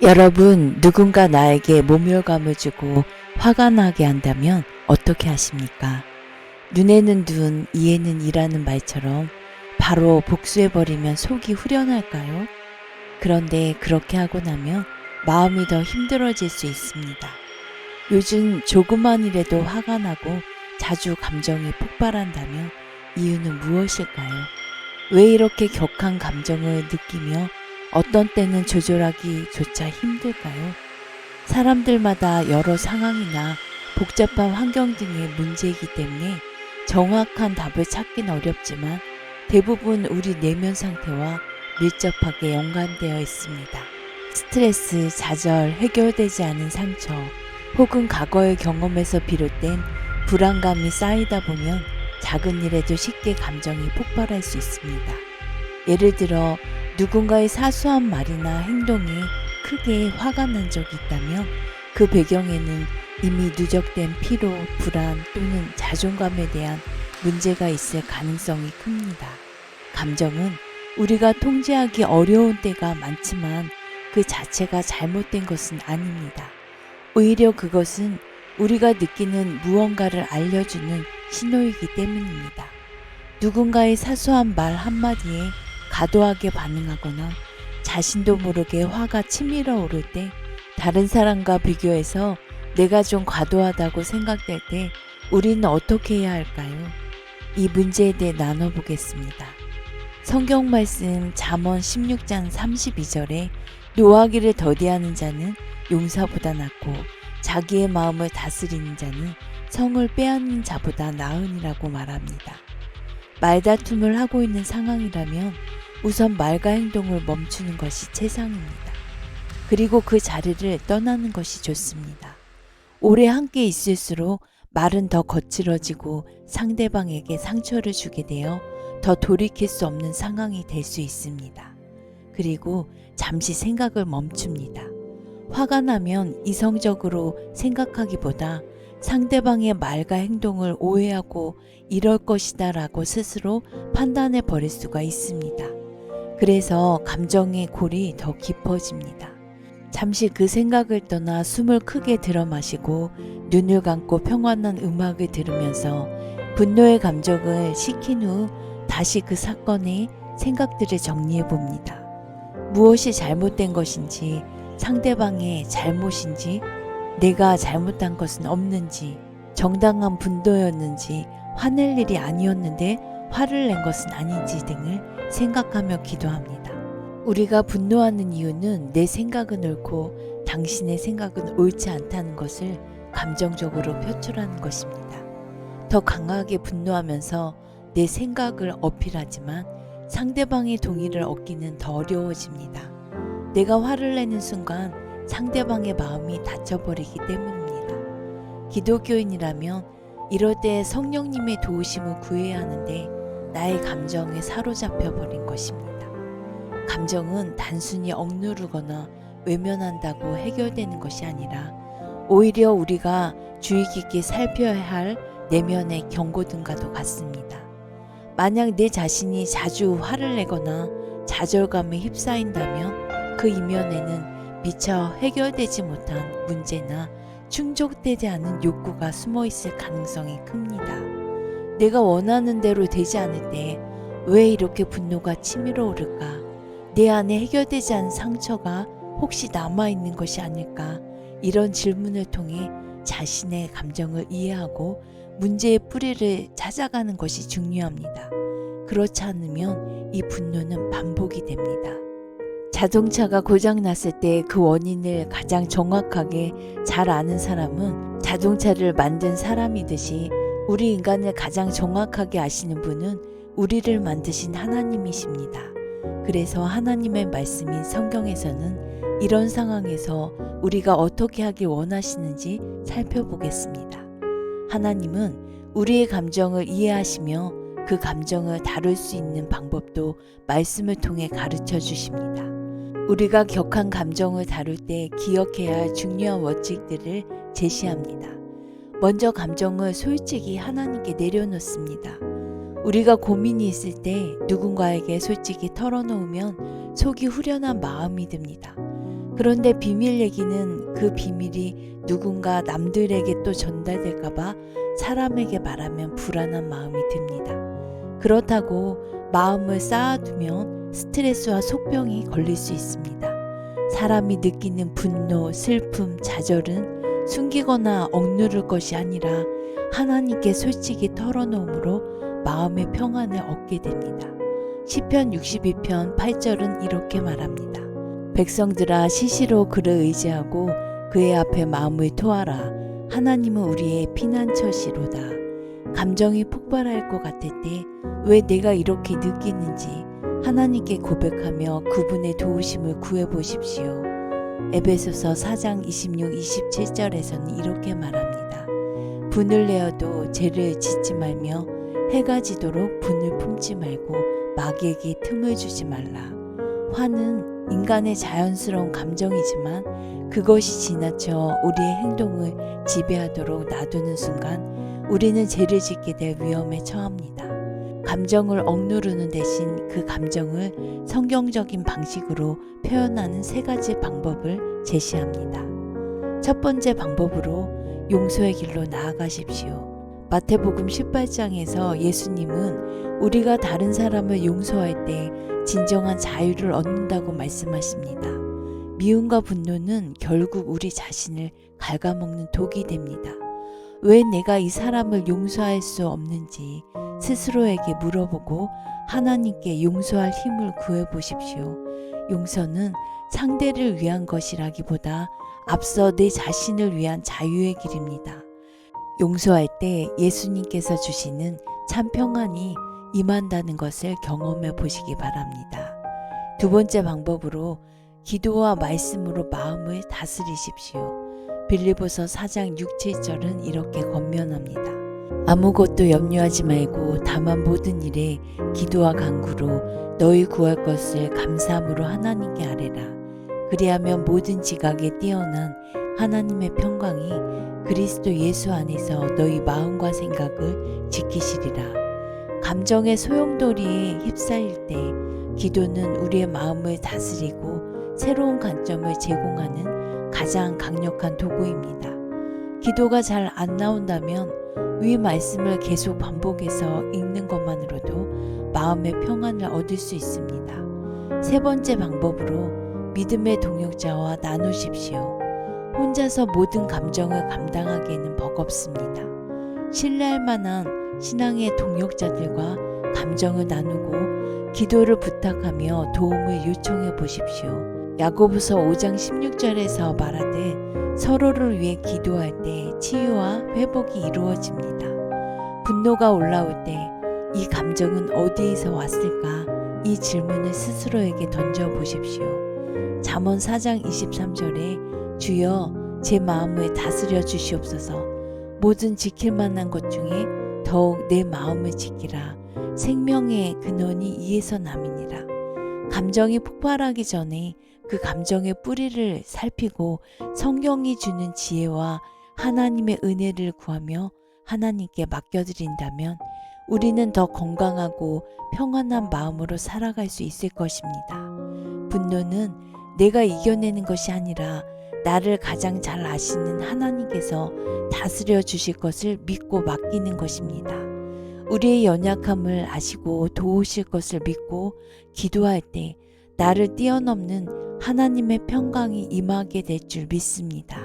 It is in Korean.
여러분, 누군가 나에게 모멸감을 주고 화가 나게 한다면 어떻게 하십니까? 눈에는 눈, 이에는 이라는 말처럼 바로 복수해버리면 속이 후련할까요? 그런데 그렇게 하고 나면 마음이 더 힘들어질 수 있습니다. 요즘 조그만 일에도 화가 나고 자주 감정이 폭발한다면 이유는 무엇일까요? 왜 이렇게 격한 감정을 느끼며 어떤 때는 조절하기조차 힘들까요? 사람들마다 여러 상황이나 복잡한 환경 등의 문제이기 때문에 정확한 답을 찾긴 어렵지만 대부분 우리 내면 상태와 밀접하게 연관되어 있습니다. 스트레스, 좌절, 해결되지 않은 상처, 혹은 과거의 경험에서 비롯된 불안감이 쌓이다 보면 작은 일에도 쉽게 감정이 폭발할 수 있습니다. 예를 들어 누군가의 사소한 말이나 행동에 크게 화가 난 적이 있다면 그 배경에는 이미 누적된 피로, 불안 또는 자존감에 대한 문제가 있을 가능성이 큽니다. 감정은 우리가 통제하기 어려운 때가 많지만 그 자체가 잘못된 것은 아닙니다. 오히려 그것은 우리가 느끼는 무언가를 알려주는 신호이기 때문입니다. 누군가의 사소한 말 한마디에 과도하게 반응하거나 자신도 모르게 화가 치밀어 오를 때 다른 사람과 비교해서 내가 좀 과도하다고 생각될 때 우리는 어떻게 해야 할까요? 이 문제에 대해 나눠보겠습니다. 성경 말씀 잠언 16장 32절에 노하기를 더디하는 자는 용사보다 낫고 자기의 마음을 다스리는 자는 성을 빼앗는 자보다 나으니라고 말합니다. 말다툼을 하고 있는 상황이라면 우선 말과 행동을 멈추는 것이 최상입니다. 그리고 그 자리를 떠나는 것이 좋습니다. 오래 함께 있을수록 말은 더 거칠어지고 상대방에게 상처를 주게 되어 더 돌이킬 수 없는 상황이 될 수 있습니다. 그리고 잠시 생각을 멈춥니다. 화가 나면 이성적으로 생각하기보다 상대방의 말과 행동을 오해하고 이럴 것이다 라고 스스로 판단해 버릴 수가 있습니다. 그래서 감정의 골이 더 깊어집니다. 잠시 그 생각을 떠나 숨을 크게 들어 마시고 눈을 감고 평안한 음악을 들으면서 분노의 감정을 식힌 후 다시 그 사건의 생각들을 정리해 봅니다. 무엇이 잘못된 것인지, 상대방의 잘못인지, 내가 잘못한 것은 없는지, 정당한 분노였는지, 화낼 일이 아니었는데 화를 낸 것은 아닌지 등을 생각하며 기도합니다. 우리가 분노하는 이유는 내 생각은 옳고 당신의 생각은 옳지 않다는 것을 감정적으로 표출하는 것입니다. 더 강하게 분노하면서 내 생각을 어필하지만 상대방의 동의를 얻기는 더 어려워집니다. 내가 화를 내는 순간 상대방의 마음이 닫혀버리기 때문입니다. 기독교인이라면 이럴 때 성령님의 도우심을 구해야 하는데 나의 감정에 사로잡혀 버린 것입니다. 감정은 단순히 억누르거나 외면한다고 해결되는 것이 아니라 오히려 우리가 주의 깊게 살펴야 할 내면의 경고등과도 같습니다. 만약 내 자신이 자주 화를 내거나 좌절감에 휩싸인다면 그 이면에는 미처 해결되지 못한 문제나 충족되지 않은 욕구가 숨어 있을 가능성이 큽니다. 내가 원하는 대로 되지 않을 때 왜 이렇게 분노가 치밀어 오를까? 내 안에 해결되지 않은 상처가 혹시 남아있는 것이 아닐까? 이런 질문을 통해 자신의 감정을 이해하고 문제의 뿌리를 찾아가는 것이 중요합니다. 그렇지 않으면 이 분노는 반복이 됩니다. 자동차가 고장났을 때 그 원인을 가장 정확하게 잘 아는 사람은 자동차를 만든 사람이듯이 우리 인간을 가장 정확하게 아시는 분은 우리를 만드신 하나님이십니다. 그래서 하나님의 말씀인 성경에서는 이런 상황에서 우리가 어떻게 하길 원하시는지 살펴보겠습니다. 하나님은 우리의 감정을 이해하시며 그 감정을 다룰 수 있는 방법도 말씀을 통해 가르쳐 주십니다. 우리가 격한 감정을 다룰 때 기억해야 할 중요한 원칙들을 제시합니다. 먼저 감정을 솔직히 하나님께 내려놓습니다. 우리가 고민이 있을 때 누군가에게 솔직히 털어놓으면 속이 후련한 마음이 듭니다. 그런데 비밀 얘기는 그 비밀이 누군가 남들에게 또 전달될까봐 사람에게 말하면 불안한 마음이 듭니다. 그렇다고 마음을 쌓아두면 스트레스와 속병이 걸릴 수 있습니다. 사람이 느끼는 분노, 슬픔, 좌절은 숨기거나 억누를 것이 아니라 하나님께 솔직히 털어놓음으로 마음의 평안을 얻게 됩니다. 시편 62편 8절은 이렇게 말합니다. 백성들아 시시로 그를 의지하고 그의 앞에 마음을 토하라. 하나님은 우리의 피난처시로다. 감정이 폭발할 것 같을 때 왜 내가 이렇게 느끼는지 하나님께 고백하며 그분의 도우심을 구해보십시오. 에베소서 4장 26, 27절에서는 이렇게 말합니다. 분을 내어도 죄를 짓지 말며 해가 지도록 분을 품지 말고 마귀에게 틈을 주지 말라. 화는 인간의 자연스러운 감정이지만 그것이 지나쳐 우리의 행동을 지배하도록 놔두는 순간 우리는 죄를 짓게 될 위험에 처합니다. 감정을 억누르는 대신 그 감정을 성경적인 방식으로 표현하는 3가지 방법을 제시합니다. 첫 번째 방법으로 용서의 길로 나아가십시오. 마태복음 18장에서 예수님은 우리가 다른 사람을 용서할 때 진정한 자유를 얻는다고 말씀하십니다. 미움과 분노는 결국 우리 자신을 갉아먹는 독이 됩니다. 왜 내가 이 사람을 용서할 수 없는지 스스로에게 물어보고 하나님께 용서할 힘을 구해보십시오. 용서는 상대를 위한 것이라기보다 앞서 내 자신을 위한 자유의 길입니다. 용서할 때 예수님께서 주시는 참 평안이 임한다는 것을 경험해 보시기 바랍니다. 두 번째 방법으로 기도와 말씀으로 마음을 다스리십시오. 빌립보서 4장 6, 7절은 이렇게 권면합니다. 아무것도 염려하지 말고 다만 모든 일에 기도와 간구로 너희 구할 것을 감사함으로 하나님께 아뢰라. 그리하면 모든 지각에 뛰어난 하나님의 평강이 그리스도 예수 안에서 너희 마음과 생각을 지키시리라. 감정의 소용돌이에 휩싸일 때 기도는 우리의 마음을 다스리고 새로운 관점을 제공하는 가장 강력한 도구입니다. 기도가 잘 안 나온다면 위 말씀을 계속 반복해서 읽는 것만으로도 마음의 평안을 얻을 수 있습니다. 세 번째 방법으로 믿음의 동역자와 나누십시오. 혼자서 모든 감정을 감당하기에는 버겁습니다. 신뢰할 만한 신앙의 동역자들과 감정을 나누고 기도를 부탁하며 도움을 요청해 보십시오. 야고보서 5장 16절에서 말하되 서로를 위해 기도할 때 치유와 회복이 이루어집니다. 분노가 올라올 때 이 감정은 어디에서 왔을까? 이 질문을 스스로에게 던져 보십시오. 잠언 4장 23절에 주여 제 마음을 다스려 주시옵소서. 모든 지킬 만한 것 중에 더욱 내 마음을 지키라. 생명의 근원이 이에서 남이니라. 감정이 폭발하기 전에 그 감정의 뿌리를 살피고 성경이 주는 지혜와 하나님의 은혜를 구하며 하나님께 맡겨드린다면 우리는 더 건강하고 평안한 마음으로 살아갈 수 있을 것입니다. 분노는 내가 이겨내는 것이 아니라 나를 가장 잘 아시는 하나님께서 다스려 주실 것을 믿고 맡기는 것입니다. 우리의 연약함을 아시고 도우실 것을 믿고 기도할 때 나를 뛰어넘는 하나님의 평강이 임하게 될 줄 믿습니다.